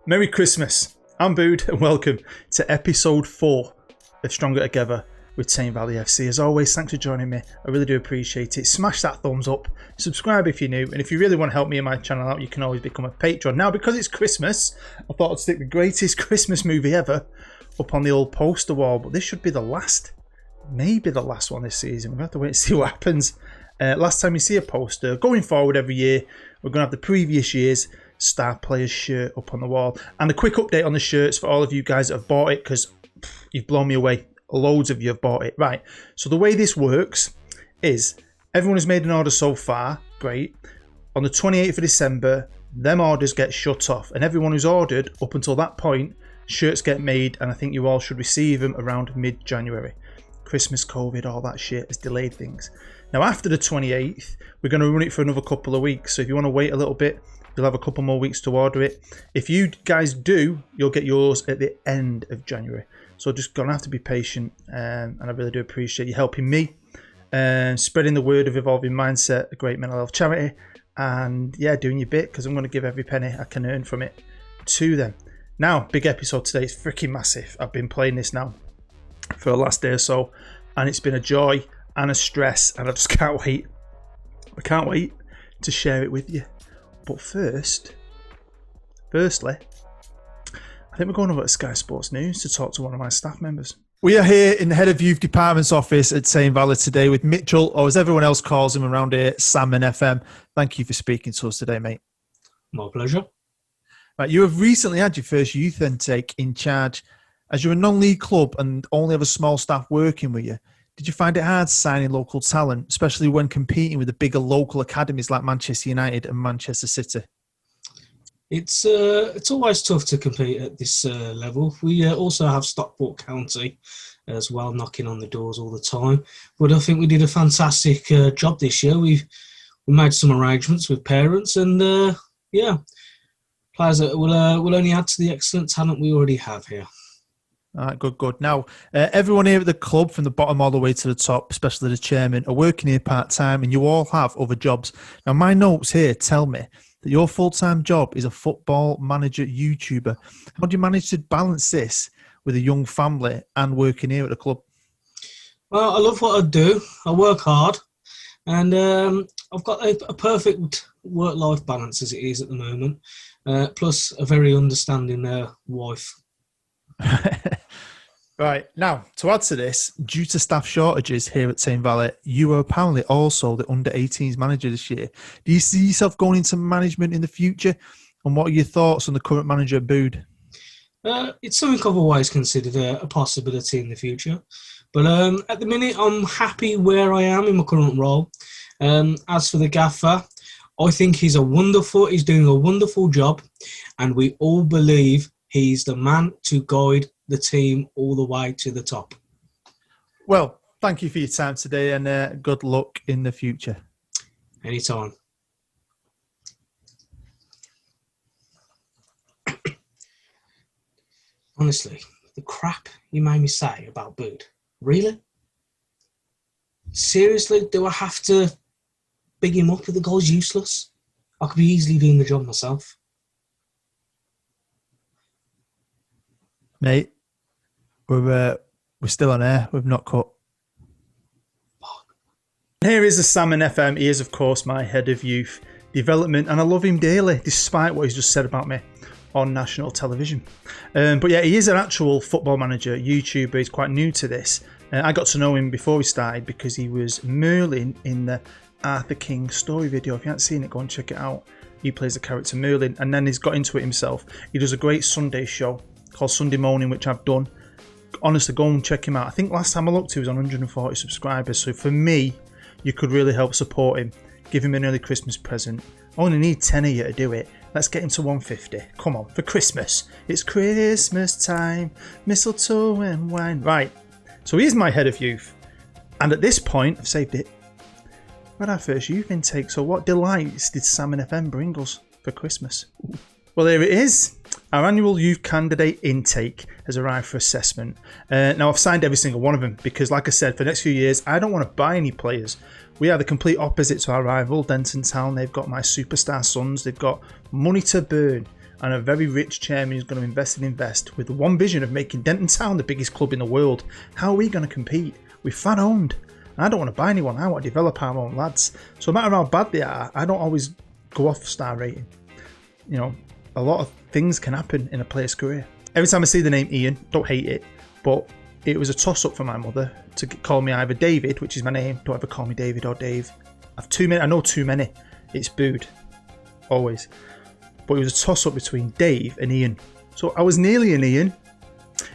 Merry Christmas. I'm Bood and welcome to episode 4 of Stronger Together with Tame FC. As always, thanks for joining me. I really do appreciate it. Smash that thumbs up, subscribe if you're new, and if you really want to help me and my channel out, you can always become a patron. Now, because it's Christmas, I thought I'd stick the greatest Christmas movie ever up on the old poster wall, but this should be the last, maybe the last one this season. We're going to have to wait and see what happens. Last time you see a poster, going forward every year, we're going to have the previous year's star players shirt up on the wall. And a quick update on the shirts for all of you guys that have bought it, because you've blown me away. Loads of you have bought it. Right, so the way this works is everyone has made an order so far. Great. On the 28th of December, them orders get shut off, and everyone who's ordered up until that point, shirts get made, and I think you all should receive them around mid-January. Christmas, COVID, all that shit has delayed things. Now, after the 28th, we're going to run it for another couple of weeks, so if you want to wait a little bit, you'll have a couple more weeks to order it. If you guys do, you'll get yours at the end of January. So just going to have to be patient, and I really do appreciate you helping me, spreading the word of Evolving Mindset, a great mental health charity, and yeah, doing your bit, because I'm going to give every penny I can earn from it to them. Now, big episode today. It's freaking massive. I've been playing this now for the last day or so, and it's been a joy and a stress, and I just can't wait. I can't wait to share it with you. But firstly, I think we're going over to Sky Sports News to talk to one of my staff members. We are here in the Head of Youth Department's office at Tame today with Mitchell, or as everyone else calls him around here, Salmon FM. Thank you for speaking to us today, mate. My pleasure. Right, you have recently had your first youth intake in charge. As you're a non-league club and only have a small staff working with you, did you find it hard signing local talent, especially when competing with the bigger local academies like Manchester United and Manchester City? It's always tough to compete at this level. We also have Stockport County as well knocking on the doors all the time. But I think we did a fantastic job this year. We made some arrangements with parents, and players that will only add to the excellent talent we already have here. All right, good. Now, everyone here at the club, from the bottom all the way to the top, especially the chairman, are working here part-time, and you all have other jobs. Now, my notes here tell me that your full-time job is a football manager YouTuber. How do you manage to balance this with a young family and working here at the club? Well, I love what I do. I work hard, and I've got a perfect work-life balance as it is at the moment, plus a very understanding wife. Right, now, to add to this, due to staff shortages here at Tame Valley, you are apparently also the under-18s manager this year. Do you see yourself going into management in the future? And what are your thoughts on the current manager at Bood? It's something I've always considered a possibility in the future. But at the minute, I'm happy where I am in my current role. As for the gaffer, I think he's doing a wonderful job, and we all believe he's the man to guide the team all the way to the top. Well, thank you for your time today, and good luck in the future. Anytime. Honestly, the crap you made me say about Bood. Really? Seriously, do I have to big him up with the guy's useless? I could be easily doing the job myself. Mate, we're still on air. We've not cut. Here is the Salmon FM. He is, of course, my head of youth development, and I love him dearly, despite what he's just said about me on national television. But yeah, he is an actual football manager, YouTuber. He's quite new to this. I got to know him before we started because he was Merlin in the Arthur King story video. If you haven't seen it, go and check it out. He plays the character Merlin, and then he's got into it himself. He does a great Sunday show called Sunday Morning, which I've done. Honestly, go and check him out. I think last time I looked, he was on 140 subscribers. So for me, you could really help support him. Give him an early Christmas present. I only need 10 of you to do it. Let's get him to 150. Come on, for Christmas. It's Christmas time, mistletoe and wine. Right, so he is my head of youth. And at this point, I've saved it. We're at our first youth intake. So what delights did Salmon FM bring us for Christmas? Well, here it is. Our annual youth candidate intake has arrived for assessment. Now, I've signed every single one of them because, like I said, for the next few years, I don't want to buy any players. We are the complete opposite to our rival, Denton Town. They've got my superstar sons. They've got money to burn. and a very rich chairman who's going to invest and invest with the one vision of making Denton Town the biggest club in the world. How are we going to compete? We're fan owned. I don't want to buy anyone. I want to develop our own lads. So no matter how bad they are, I don't always go off star rating. You know, a lot of things can happen in a player's career. Every time I see the name Ian, don't hate it, but it was a toss-up for my mother to call me either David, which is my name. Don't ever call me David or Dave. I know too many. It's booed. Always. But it was a toss-up between Dave and Ian. So I was nearly an Ian.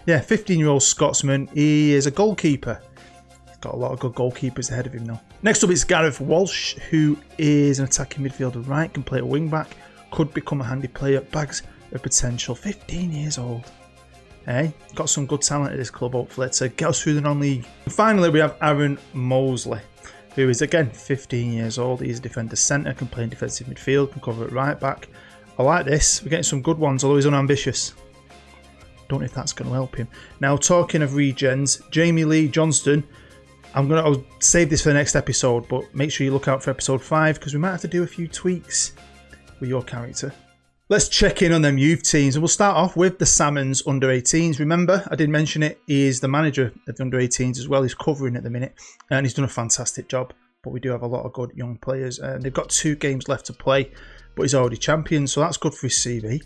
Yeah, 15-year-old Scotsman. He is a goalkeeper. He's got a lot of good goalkeepers ahead of him now. Next up is Gareth Walsh, who is an attacking midfielder, right? Can play a wing-back. Could become a handy player. Bags of potential. 15 years old. Hey, got some good talent at this club, hopefully, to get us through the non-league. And finally, we have Aaron Mosley, who is, again, 15 years old. He's a defender centre, can play in defensive midfield, can cover at right back. I like this. We're getting some good ones, although he's unambitious. Don't know if that's going to help him. Now, talking of regens, Jamie Lee Johnston. I'll save this for the next episode, but make sure you look out for episode 5, because we might have to do a few tweaks with your character. Let's check in on them youth teams, and we'll start off with the Salmon's under-18s. Remember, I did mention it, he is the manager of the under-18s as well. He's covering at the minute, and he's done a fantastic job. But we do have a lot of good young players. They've got 2 games left to play, but he's already champion, so that's good for his CV,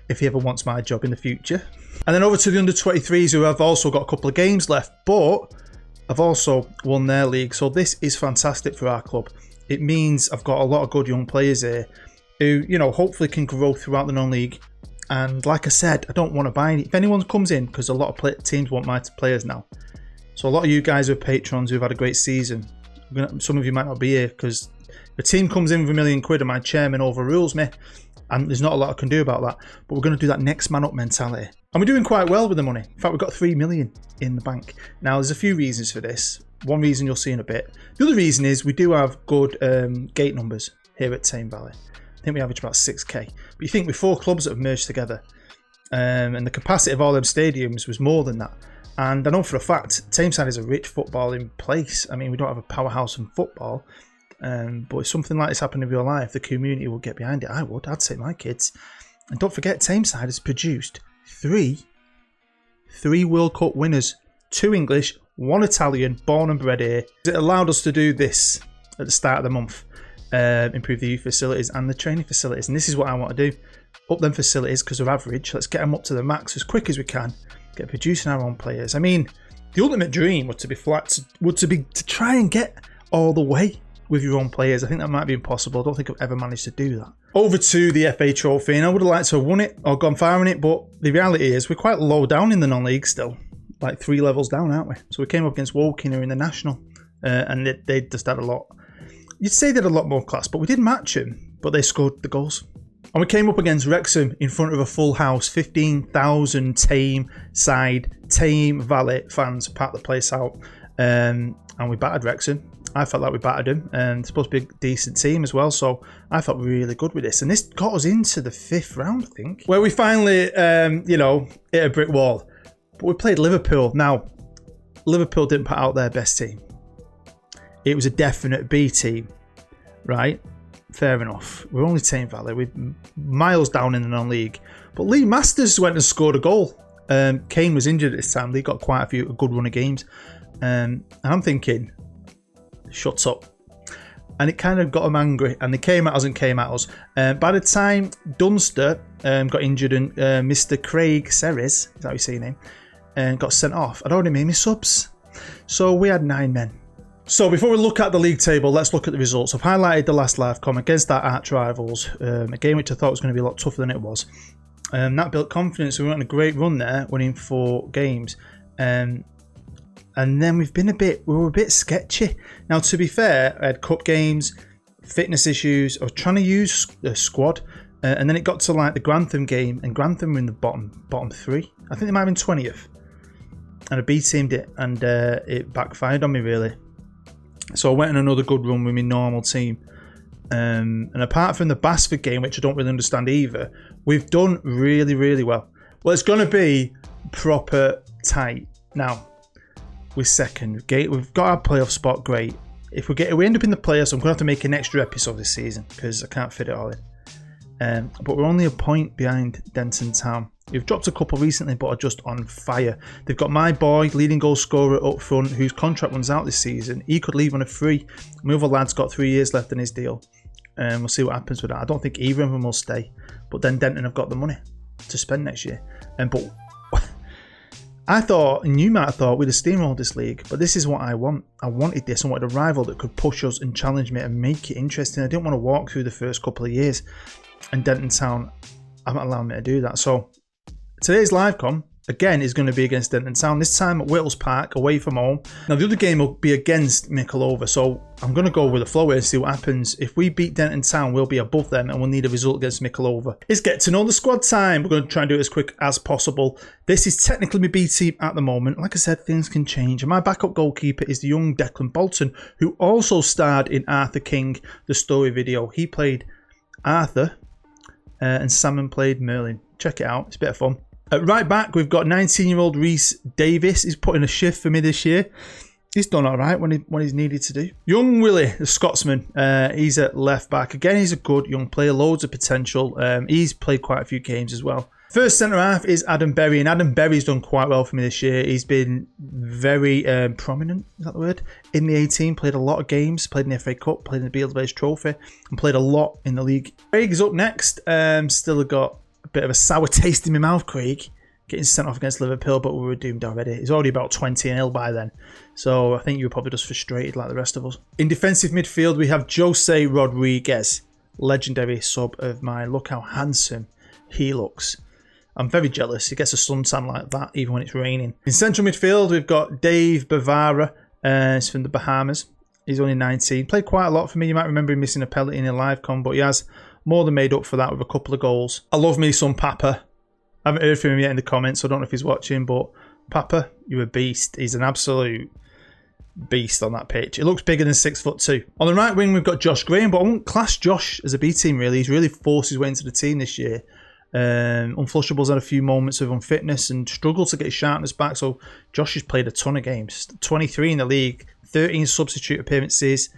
if he ever wants my job in the future. And then over to the under-23s, who have also got a couple of games left, but have also won their league. So this is fantastic for our club. It means I've got a lot of good young players here, who, you know, hopefully can grow throughout the non-league. And like I said, I don't want to buy any. If anyone comes in, because a lot of teams want my players now. So a lot of you guys are patrons who've had a great season. Some of you might not be here, because if a team comes in with £1 million and my chairman overrules me, and there's not a lot I can do about that. But we're going to do that next man up mentality. And we're doing quite well with the money. In fact, we've got 3 million in the bank. Now, there's a few reasons for this. One reason you'll see in a bit. The other reason is we do have good gate numbers here at Tame Valley. I think we average about 6k. But you think with 4 clubs that have merged together, and the capacity of all them stadiums was more than that. And I know for a fact, Tameside is a rich footballing place. I mean, we don't have a powerhouse in football, but if something like this happened in real life, the community will get behind it. I would. I'd take my kids. And don't forget, Tameside has produced 3 World Cup winners. 2 English, 1 Italian, born and bred here. It allowed us to do this at the start of the month. Improve the youth facilities and the training facilities, and this is what I want to do. Up them facilities because they're average. Let's get them up to the max as quick as we can. Get producing our own players. I mean, the ultimate dream would to be to try and get all the way with your own players. I think that might be impossible. I don't think I've ever managed to do that. Over to the FA Trophy, and I would have liked to have won it or gone far in it, but the reality is we're quite low down in the non-league still, like 3 levels down, aren't we? So we came up against Woking in the National, and they just had a lot. You'd say they had a lot more class, but we didn't match them, but they scored the goals. And we came up against Wrexham in front of a full house, 15,000 Tame Valley fans packed the place out, and we battered Wrexham. I felt like we battered them, and it's supposed to be a decent team as well, so I felt really good with this. And this got us into the 5th round, I think, where we finally, hit a brick wall. But we played Liverpool. Now, Liverpool didn't put out their best team. It was a definite B team, right? Fair enough. We're only Tame Valley. We're miles down in the non-league. But Lee Masters went and scored a goal. Kane was injured at this time. Lee got quite a good run of games. And I'm thinking, shut up. And it kind of got them angry. And they came at us and came at us. By the time Dunster got injured and Mr. Craig Serres, is that how you say your name, got sent off, I'd already made me subs. So we had 9 men. So before we look at the league table, let's look at the results. I've highlighted the last live com against our arch rivals, a game which I thought was going to be a lot tougher than it was. That built confidence. We went on a great run there, winning 4 games. And then we were a bit sketchy. Now, to be fair, I had cup games, fitness issues. I was trying to use a squad. And then it got to like the Grantham game, and Grantham were in the bottom 3. I think they might have been 20th. And I B-teamed it, and it backfired on me, really. So I went on another good run with my normal team. And apart from the Basford game, which I don't really understand either, we've done really, really well. Well, it's going to be proper tight. Now, we're second. We've got our playoff spot, great. If we end up in the playoffs, I'm going to have to make an extra episode this season because I can't fit it all in. but we're only a point behind Denton Town. We've dropped a couple recently, but are just on fire. They've got my boy, leading goal scorer up front, whose contract runs out this season. He could leave on a free. My other lad's got 3 years left in his deal. We'll see what happens with that. I don't think either of them will stay. But then Denton have got the money to spend next year. But I thought, and you might have thought, we'd have steamrolled this league. But this is what I want. I wanted this. I wanted a rival that could push us and challenge me and make it interesting. I didn't want to walk through the first couple of years. And Denton Town haven't allowed me to do that. So today's live com, again, is going to be against Denton Town. This time at Whittles Park, away from home. Now, the other game will be against Micklova. So I'm going to go with the flow here and see what happens. If we beat Denton Town, we'll be above them and we'll need a result against Micklova. It's get to know the squad time. We're going to try and do it as quick as possible. This is technically my B team at the moment. Like I said, things can change. And my backup goalkeeper is the young Declan Bolton, who also starred in Arthur King, the story video. He played Arthur and Salmon played Merlin. Check it out. It's a bit of fun. At right back, we've got 19-year-old Reece Davis. He's put in a shift for me this year. He's done all right when he's needed to do. Young Willie, the Scotsman, he's at left back. Again, he's a good young player, loads of potential. He's played quite a few games as well. First centre-half is Adam Berry, and Adam Berry's done quite well for me this year. He's been very prominent, is that the word? In the 18, played a lot of games, played in the FA Cup, played in the Beales Trophy, and played a lot in the league. Craig's up next. Still got a bit of a sour taste in my mouth, Craig, getting sent off against Liverpool, but we were doomed already. He's already about 20-0 by then, so I think you were probably just frustrated like the rest of us. In defensive midfield, we have Jose Rodriguez, legendary sub of mine. Look how handsome he looks. I'm very jealous. He gets a suntan like that, even when it's raining. In central midfield, we've got Dave Bavara. He's from the Bahamas. He's only 19. Played quite a lot for me. You might remember him missing a penalty in a live com, but he has more than made up for that with a couple of goals. I love me some Papa. I haven't heard from him yet in the comments, so I don't know if he's watching, but Papa, you're a beast. He's an absolute beast on that pitch. He looks bigger than 6'2". On the right wing, we've got Josh Graham, but I won't class Josh as a B team, really. He's really forced his way into the team this year. Unflushable's had a few moments of unfitness and struggled to get his sharpness back, so Josh has played a ton of games. 23 in the league, 13 substitute appearances.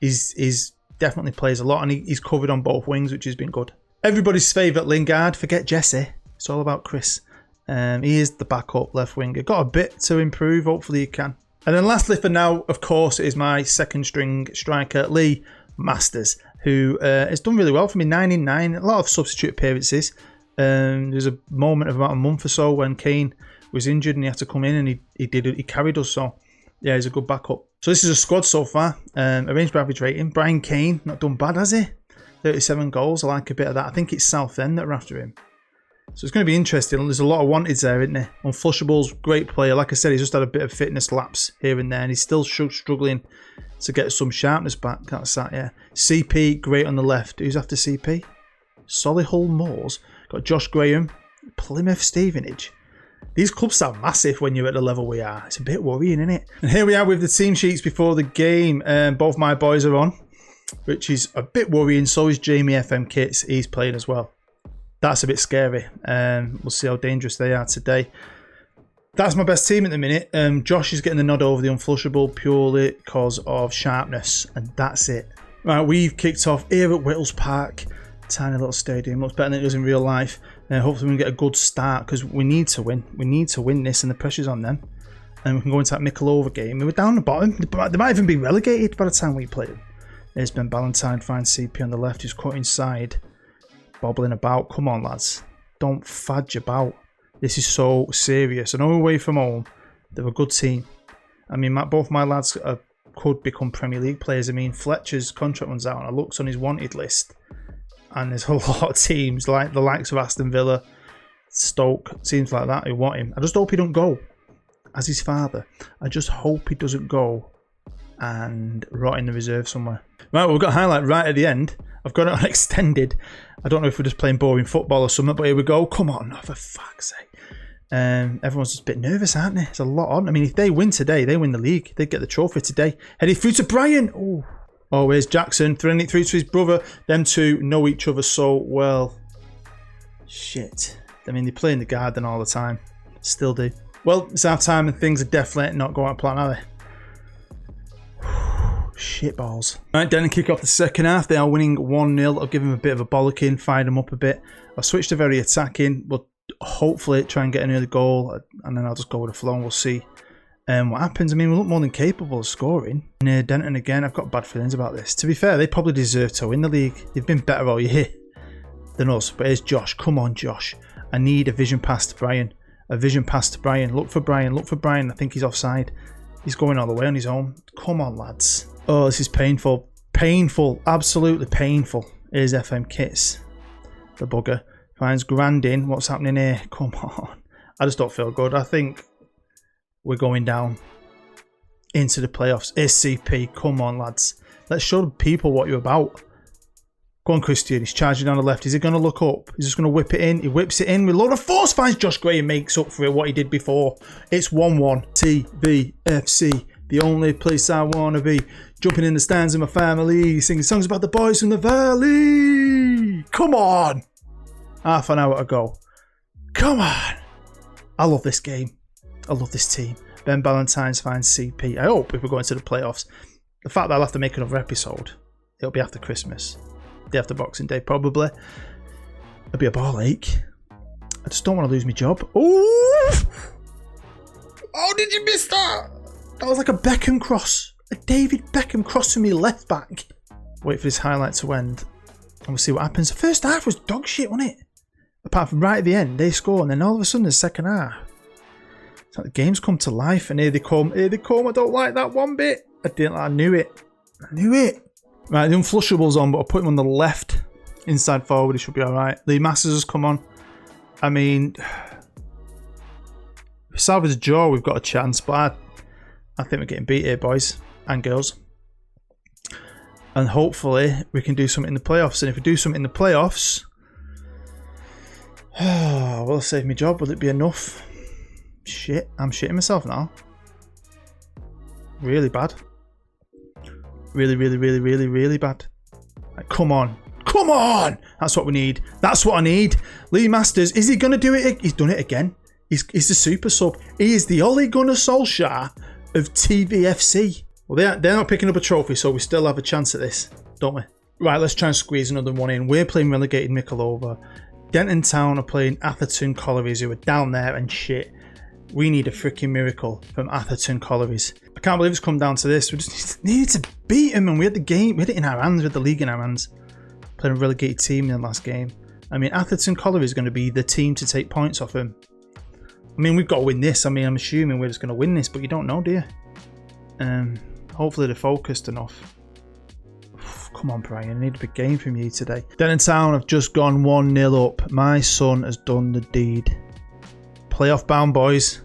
He's definitely plays a lot, and he's covered on both wings, which has been good. Everybody's favourite Lingard, forget Jesse. It's all about Chris. He is the backup left winger. Got a bit to improve, hopefully he can. And then lastly for now, of course, is my second string striker, Lee Masters, who has done really well for me, 9 in 9, a lot of substitute appearances. There was a moment of about a month or so when Kane was injured and he had to come in, and he carried us, so yeah, he's a good backup. So this is a squad so far. Arranged by average rating. Brian Kane, not done bad, has he? 37 goals. I like a bit of that. I think it's Southend that are after him. So it's going to be interesting. There's a lot of wanteds there, isn't there? Unflushable's great player. Like I said, he's just had a bit of fitness lapse here and there, and he's still struggling to get some sharpness back. That's that, yeah. CP, great on the left. Who's after CP? Solihull Moors. Got Josh Graham, Plymouth Stevenage. These clubs sound massive when you're at the level we are. It's a bit worrying, isn't it? And here we are with the team sheets before the game. Both my boys are on, which is a bit worrying. So is Jamie FM Kits. He's playing as well. That's a bit scary. We'll see how dangerous they are today. That's my best team at the minute. Josh is getting the nod over the Unflushable purely because of sharpness. And that's it. Right, we've kicked off here at Whittles Park. Tiny little stadium. Looks better than it does in real life. Hopefully we can get a good start because we need to win. We need to win this and the pressure's on them. And we can go into that Micklova game. We were down the bottom. They might even be relegated by the time we play them. There's Ben Ballantyne, finds CP on the left. He's cut inside. Bobbling about. Come on, lads. Don't fudge about. This is so serious. I know away from home, they're a good team. I mean, both my lads could become Premier League players. I mean, Fletcher's contract runs out and I looked on his wanted list. And there's a lot of teams like the likes of Aston Villa, Stoke, teams like that who want him. I just hope he don't go as his father. I just hope he doesn't go and rot in the reserve somewhere. Right, we've got a highlight right at the end. I've got it on extended. I don't know if we're just playing boring football or something, but here we go. Come on, for fuck's sake. Everyone's just a bit nervous, aren't they? There's a lot on. I mean, if they win today, they win the league. They get the trophy today. Headed through to Brian. Oh, here's Jackson, throwing it through to his brother. Them two know each other so well. Shit. I mean, they play in the garden all the time. Still do. Well, it's half time and things are definitely not going to plan, are they? Shit balls. Right, Denton kick off the second half. They are winning 1-0. I'll give them a bit of a bollocking, fire them up a bit. I'll switch to very attacking, but hopefully try and get an early goal, and then I'll just go with the flow and we'll see what happens. I mean, we look more than capable of scoring. And Denton again, I've got bad feelings about this. To be fair, they probably deserve to win the league. They've been better all year than us. But here's Josh. Come on, Josh. I need a vision pass to Brian. A vision pass to Brian. Look for Brian. Look for Brian. I think he's offside. He's going all the way on his own. Come on, lads. Oh, this is painful. Painful. Absolutely painful. Here's FM Kits. The bugger. Finds Grandin. What's happening here? Come on. I just don't feel good. I think we're going down into the playoffs. Here's CP. Come on, lads. Let's show the people what you're about. Go on, Christian. He's charging down the left. Is he going to look up? He's just going to whip it in. He whips it in with a load of force. Finds Josh Gray and makes up for it, what he did before. It's 1-1. TVFC. The only place I want to be. Jumping in the stands with my family. Singing songs about the boys from the valley. Come on. Half an hour to go. Come on. I love this game. I love this team. Ben Ballantyne's finds CP. I hope if we're going to the playoffs, the fact that I'll have to make another episode, it'll be after Christmas. Day after Boxing Day, probably. It'll be a ball ache. I just don't want to lose my job. Oh! Oh, did you miss that? That was like a Beckham cross. A David Beckham cross to me left back. Wait for this highlight to end. And we'll see what happens. The first half was dog shit, wasn't it? Apart from right at the end, they score. And then all of a sudden, the second half. It's like the game's come to life. And here they come. Here they come. I don't like that one bit. I knew it. I knew it. Right, the unflushable's on, but I'll put him on the left. Inside forward, he should be alright. Lee Masters has come on. I mean, salvage Joe, we've got a chance, but I think we're getting beat here, boys and girls. And hopefully we can do something in the playoffs. And if we do something in the playoffs, will it save my job? Will it be enough? Shit, I'm shitting myself now. Really bad. Really bad. Like, come on. Come on! That's what we need. That's what I need. Lee Masters, is he going to do it? He's done it again. He's the super sub. He is the Ole Gunnar Solskjaer of TVFC. Well, they're not picking up a trophy, so we still have a chance at this, don't we? Right, let's try and squeeze another one in. We're playing relegated Mickleover. Denton Town are playing Atherton Collieries, who are down there and shit. We need a freaking miracle from Atherton Collieries. I can't believe it's come down to this. We just needed to beat them, and we had the game. We had it in our hands. We had the league in our hands. Playing a relegated team in the last game. I mean, Atherton Collieries is going to be the team to take points off them. I mean, we've got to win this. I mean, I'm assuming we're just going to win this, but you don't know, do you? Hopefully they're focused enough. Come on, Brian. I need a big game from you today. Denton Town have just gone 1-0 up. My son has done the deed. Playoff bound, boys.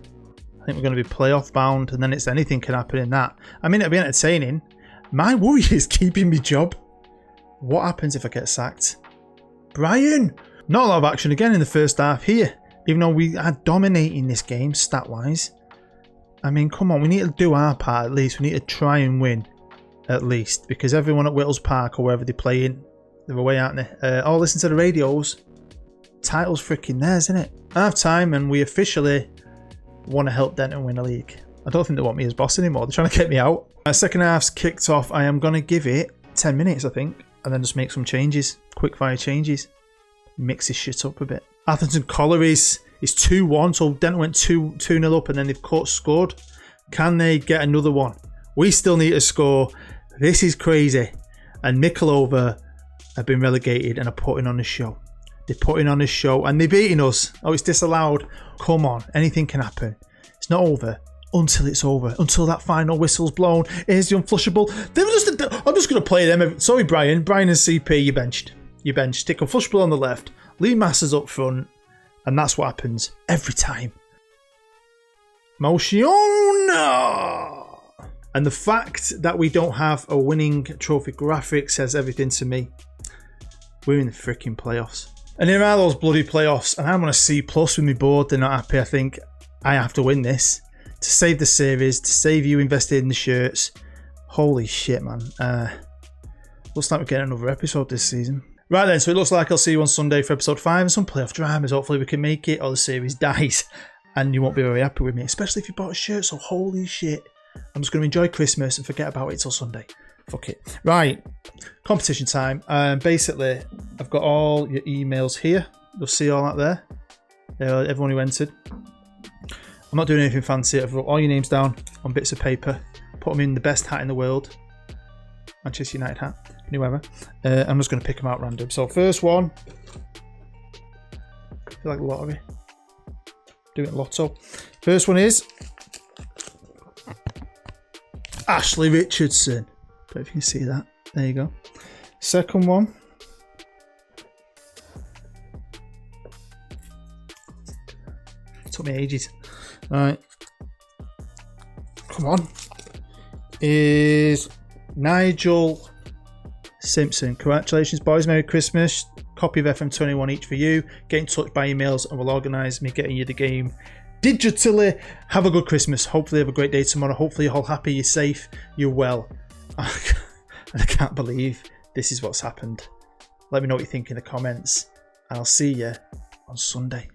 I think we're going to be playoff bound, and then it's anything can happen in that. I mean, it'll be entertaining. My worry is keeping my job. What happens if I get sacked? Brian! Not a lot of action again in the first half here, even though we are dominating this game stat-wise. I mean, come on, we need to do our part at least. We need to try and win at least, because everyone at Whittles Park or wherever they're playing, they're away, aren't they? Oh, listen to the radios. Title's freaking theirs, isn't it? Half time, and we officially want to help Denton win a league. I don't think they want me as boss anymore. They're trying to get me out. My second half's kicked off. I am going to give it 10 minutes, I think, and then just make some changes. Quick fire changes. Mix this shit up a bit. Atherton Collieries is 2-1, so Denton went 2-0 up, and then they've scored. Can they get another one? We still need to score. This is crazy. And Mickleover have been relegated and are putting on a show. They're putting on a show and they're beating us. Oh, it's disallowed. Come on, anything can happen. It's not over until it's over. Until that final whistle's blown. Here's the unflushable. I'm just going to play them. Sorry, Brian. Brian and CP, you benched. You benched. Stick unflushable on the left. Lee Masters up front. And that's what happens every time. Motion. And the fact that we don't have a winning trophy graphic says everything to me. We're in the freaking playoffs. And here are those bloody playoffs. And I'm on a C+ with my board. They're not happy. I think I have to win this to save the series, to save you invested in the shirts. Holy shit, man. Looks like we're getting another episode this season. Right then, so it looks like I'll see you on Sunday for episode 5 and some playoff dramas. Hopefully we can make it or the series dies. And you won't be very happy with me, especially if you bought a shirt. So holy shit. I'm just going to enjoy Christmas and forget about it till Sunday. Fuck it. Right. Competition time. Basically, I've got all your emails here. You'll see all that there. Everyone who entered. I'm not doing anything fancy. I've got all your names down on bits of paper. Put them in the best hat in the world. Manchester United hat. Whoever. I'm just going to pick them out random. So first one. I feel like lottery. Doing lotto. First one is Ashley Richardson. Don't know if you can see that. There you go. Second one. Took me ages. Right. Come on. Is Nigel Simpson. Congratulations, boys. Merry Christmas. Copy of FM21 each for you. Get in touch by emails and we'll organise me getting you the game digitally. Have a good Christmas. Hopefully have a great day tomorrow. Hopefully you're all happy, you're safe, you're well. I can't believe this is what's happened. Let me know what you think in the comments. I'll see you on Sunday.